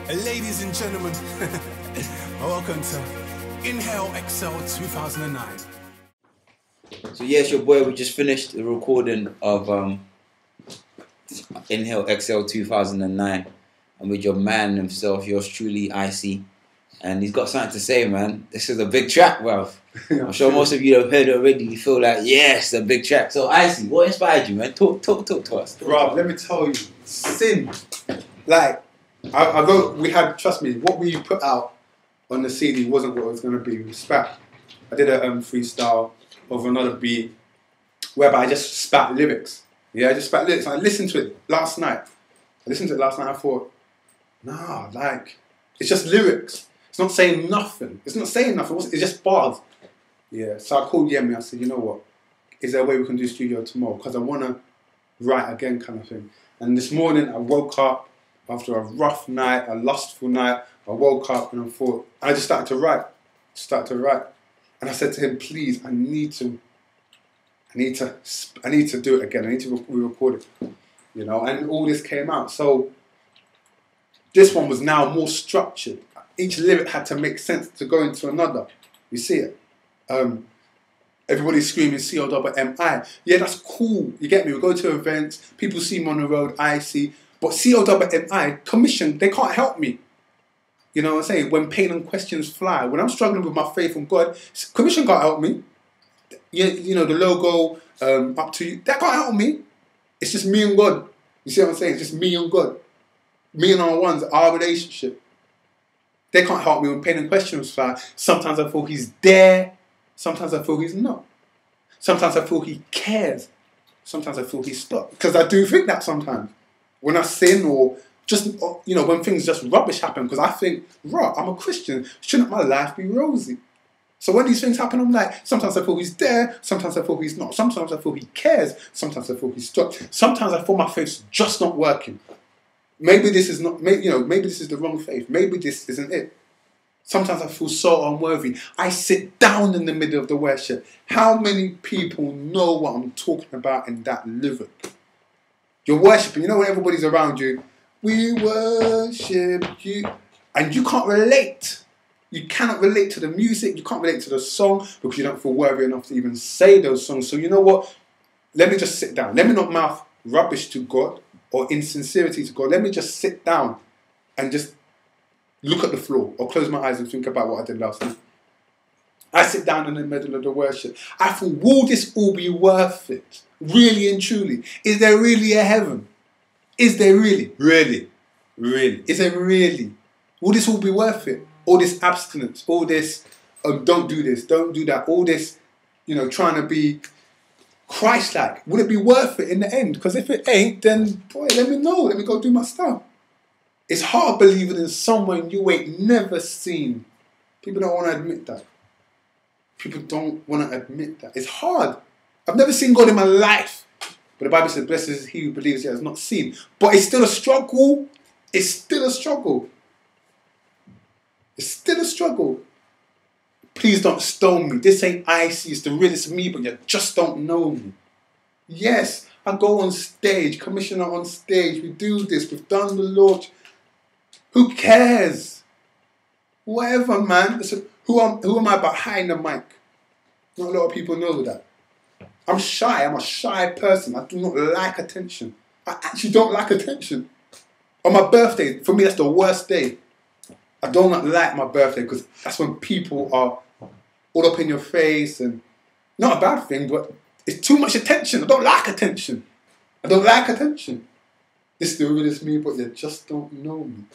Ladies and gentlemen, welcome to Inhale Excel 2009. So yes, your boy, we just finished the recording of Inhale Excel 2009, and with your man himself, yours truly, Icie, and he's got something to say, man. This is a big track, bro. I'm sure most of you have heard it already. You feel like, yes, a big track. So Icie, what inspired you, man? Talk to us. Bro, let me tell you, sin. Like, we had, trust me, what we put out on the CD wasn't what it was going to be. We spat. I did a freestyle over another beat whereby I just spat lyrics. Yeah, I just spat lyrics. And I listened to it last night. I thought, nah, like, it's just lyrics. It's not saying nothing. It's just bars. Yeah, so I called Yemi. I said, you know what? Is there a way we can do studio tomorrow? Because I want to write again, kind of thing. And this morning I woke up after a rough night, a lustful night. I woke up and I just started to write. And I said to him, please, I need to do it again. I need to re-record it. You know, and all this came out. So this one was now more structured. Each lyric had to make sense to go into another. You see it? Everybody's screaming C-O-M-M-I. Yeah, that's cool. You get me? We go to events, people see me on the road, Icie. But C-O-M-M-I, commission, they can't help me. You know what I'm saying? When pain and questions fly, when I'm struggling with my faith in God, commission can't help me. You know, the logo, up to you, that can't help me. It's just me and God. You see what I'm saying? It's just me and God. Me and our ones, our relationship. They can't help me when pain and questions fly. Sometimes I feel he's there. Sometimes I feel he's not. Sometimes I feel he cares. Sometimes I feel he's stopped. Because I do think that sometimes. When I sin or just, you know, when things just rubbish happen. Because I think, right, I'm a Christian. Shouldn't my life be rosy? So when these things happen, I'm like, sometimes I feel he's there. Sometimes I feel he's not. Sometimes I feel he cares. Sometimes I feel he's stopped. Sometimes I feel my faith's just not working. Maybe this is not, maybe this is the wrong faith. Maybe this isn't it. Sometimes I feel so unworthy. I sit down in the middle of the worship. How many people know what I'm talking about in that lyric? You're worshipping. You know when everybody's around you, we worship you. And you can't relate. You cannot relate to the music. You can't relate to the song because you don't feel worthy enough to even say those songs. So you know what? Let me just sit down. Let me not mouth rubbish to God or insincerity to God. Let me just sit down and just look at the floor or close my eyes and think about what I did last night. I sit down in the middle of the worship. I thought, will this all be worth it? Really and truly. Is there really a heaven? Is there really? Really? Really? Is there really? Will this all be worth it? All this abstinence, all this, don't do this, don't do that, all this, you know, trying to be Christ-like. Will it be worth it in the end? Because if it ain't, then, boy, let me know. Let me go do my stuff. It's hard believing in someone you ain't never seen. People don't want to admit that. People don't want to admit that. It's hard. I've never seen God in my life. But the Bible says, blessed is he who believes he has not seen. But it's still a struggle. It's still a struggle. It's still a struggle. Please don't stone me. This ain't Icie. It's the realest me, but you just don't know me. Yes, I go on stage, commissioner on stage. We do this. We've done the Lord. Who cares? Whatever, man. Listen, who am I behind the mic? Not a lot of people know that. I'm shy. I'm a shy person. I do not like attention. I actually don't like attention. On my birthday, for me, that's the worst day. I do not like my birthday because that's when people are all up in your face and not a bad thing, but it's too much attention. I don't like attention. I don't like attention. This is the realest me, but you just don't know me.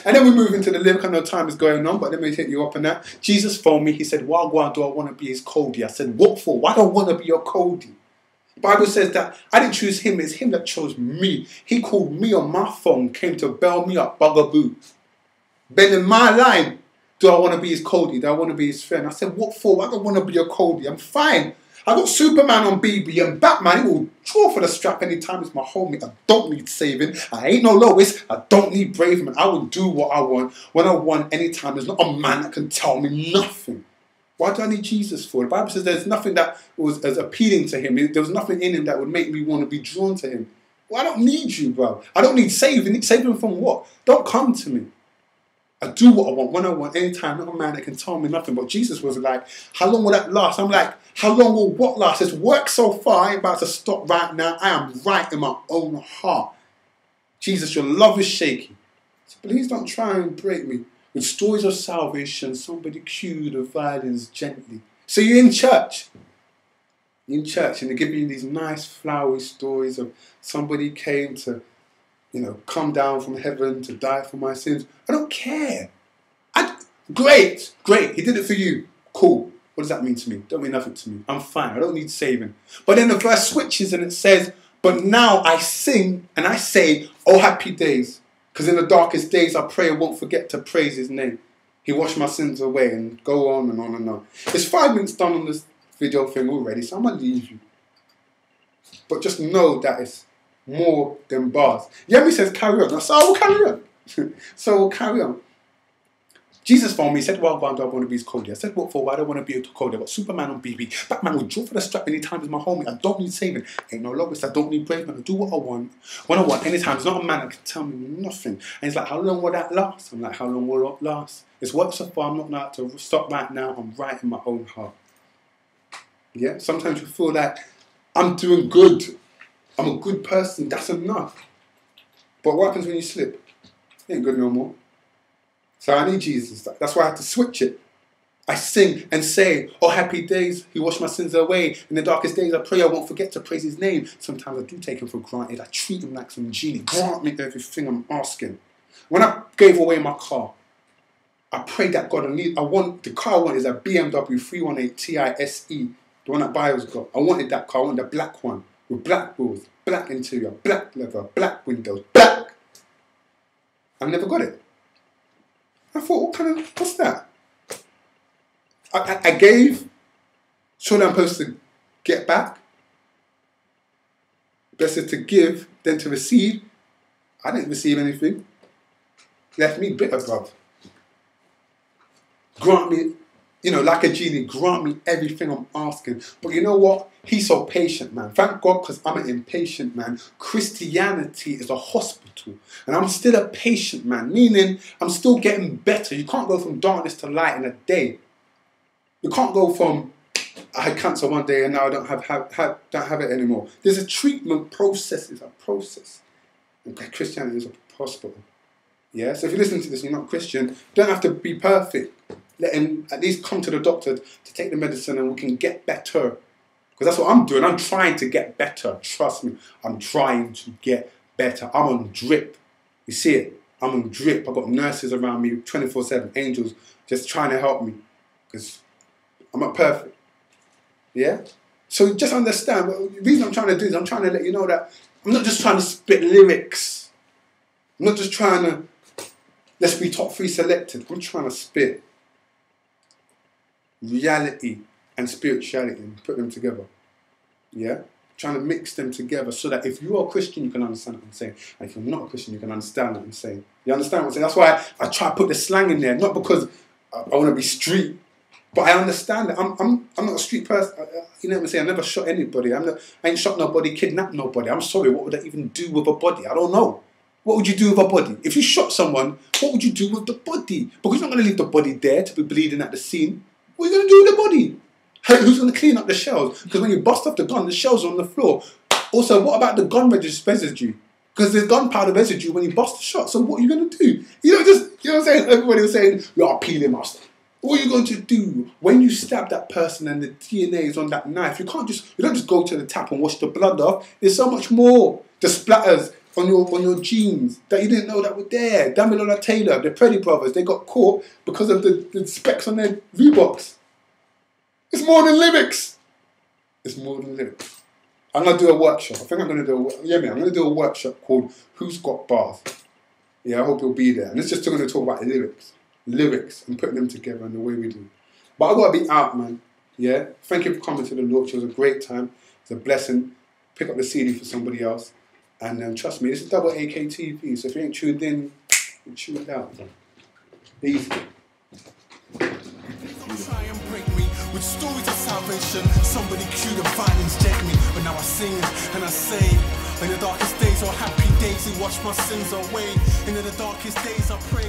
And then we move into the lyric. I know time is going on, but let me take you up on that. Jesus phoned me. He said, why do I want to be his Cody? I said, what for? Why do I want to be your Cody? The Bible says that I didn't choose him. It's him that chose me. He called me on my phone, came to bail me up, bugaboo. Then in my line, do I want to be his Cody? Do I want to be his friend? I said, what for? I don't want to be your Cody. I'm fine. I got Superman on BB and Batman. He will draw for the strap anytime. It's my homie. I don't need saving. I ain't no Lois. I don't need Braveman. I will do what I want when I want anytime. There's not a man that can tell me nothing. Why do I need Jesus for? The Bible says there's nothing that was as appealing to him. There was nothing in him that would make me want to be drawn to him. Well, I don't need you, bro. I don't need saving. Saving from what? Don't come to me. I do what I want, when I want, anytime. Not a man that can tell me nothing. But Jesus was like, how long will that last? I'm like, how long will what last? It's worked so far. I ain't about to stop right now. I am right in my own heart. Jesus, your love is shaky. So please don't try and break me. With stories of salvation, somebody cue the violins gently. So you're in church. You're in church and they give you these nice flowery stories of somebody came to, come down from heaven to die for my sins. I don't care. Great. He did it for you. Cool. What does that mean to me? Don't mean nothing to me. I'm fine. I don't need saving. But then the verse switches and it says, but now I sing and I say, oh, happy days. Because in the darkest days I pray I won't forget to praise his name. He washed my sins away, and go on and on and on. It's 5 minutes done on this video thing already, so I'm going to leave you. But just know that it's more than bars. Yemi says carry on. So I will carry on. So we'll carry on. Jesus phoned me, he said, well, why do I want to be his Cody? I said, what for? Why do I want to be a Cody? I got Superman on BB. Batman will draw for the strap anytime he's my homie. I don't need saving. Ain't no lowest. I don't need brave man. I do what I want. When I want. Anytime. There's not a man that can tell me nothing. And he's like, how long will that last? I'm like, how long will it last? It's worked so far. I'm not allowed to stop right now. I'm right in my own heart. Yeah? Sometimes you feel like I'm doing good. I'm a good person. That's enough. But what happens when you slip? It ain't good no more. So I need Jesus. That's why I have to switch it. I sing and say, oh, happy days, he washed my sins away. In the darkest days, I pray I won't forget to praise his name. Sometimes I do take him for granted. I treat him like some genie. Grant me everything I'm asking. When I gave away my car, I prayed that God, the car I want is a BMW 318 Ti SE, the one that Bio's got. I wanted that car. I wanted the black one with black wheels, black interior, black leather, black windows, black. I never got it. I thought, what's that? I gave, surely I'm supposed to get back. Better to give than to receive. I didn't receive anything. Left me bitter, bruv. Grant me, like a genie, grant me everything I'm asking. But you know what? He's so patient, man. Thank God, because I'm an impatient man. Christianity is a hospital. And I'm still a patient man, meaning I'm still getting better. You can't go from darkness to light in a day. You can't go from, I had cancer one day and now I don't have it anymore. There's a treatment process. It's a process. Okay, Christianity is a hospital. Yeah? So if you listen to this and you're not Christian, you don't have to be perfect. Let him at least come to the doctor to take the medicine and we can get better. Because that's what I'm doing. I'm trying to get better. Trust me. I'm trying to get better. I'm on drip. You see it? I'm on drip. I've got nurses around me 24/7, angels, just trying to help me. Because I'm not perfect. Yeah? So just understand, the reason I'm trying to do is I'm trying to let you know that I'm not just trying to spit lyrics. I'm not just trying to, let's be top 3 selected. I'm trying to spit reality and spirituality and put them together. Yeah? Trying to mix them together so that if you are a Christian, you can understand what I'm saying. And if you're not a Christian, you can understand what I'm saying. You understand what I'm saying? That's why I try to put the slang in there, not because I want to be street, but I understand that I'm not a street person. You know what I'm saying? I never shot anybody. I ain't shot nobody, kidnapped nobody. I'm sorry, what would I even do with a body? I don't know. What would you do with a body? If you shot someone, what would you do with the body? Because you're not going to leave the body there to be bleeding at the scene. What are you going to do with the body? Who's going to clean up the shells? Because when you bust off the gun, the shells are on the floor. Also, what about the gun residue? Because there's gunpowder residue when you bust the shot. So what are you going to do? You know what I'm saying? Everybody was saying, you're peeling us. What are you going to do when you stab that person and the DNA is on that knife? You don't just go to the tap and wash the blood off. There's so much more. The splatters on your jeans that you didn't know that were there. Damilola Taylor, the Preddy brothers, they got caught because of the specs on their Reeboks. It's more than lyrics. It's more than lyrics. I'm going to do a workshop. I think I'm going to do a workshop called Who's Got Bars? Yeah, I hope you'll be there. And it's just going to talk about lyrics and putting them together in the way we do. But I've got to be out, man. Yeah? Thank you for coming to the launch. It was a great time. It's a blessing. Pick up the CD for somebody else. And trust me, this is double AKTV. So if you ain't tuned in, you tune it out. Easy. Try and break me with stories of salvation. Somebody cue the violins gently. But now I sing and I say, in the darkest days or happy days, he washed my sins away. In the darkest days I pray.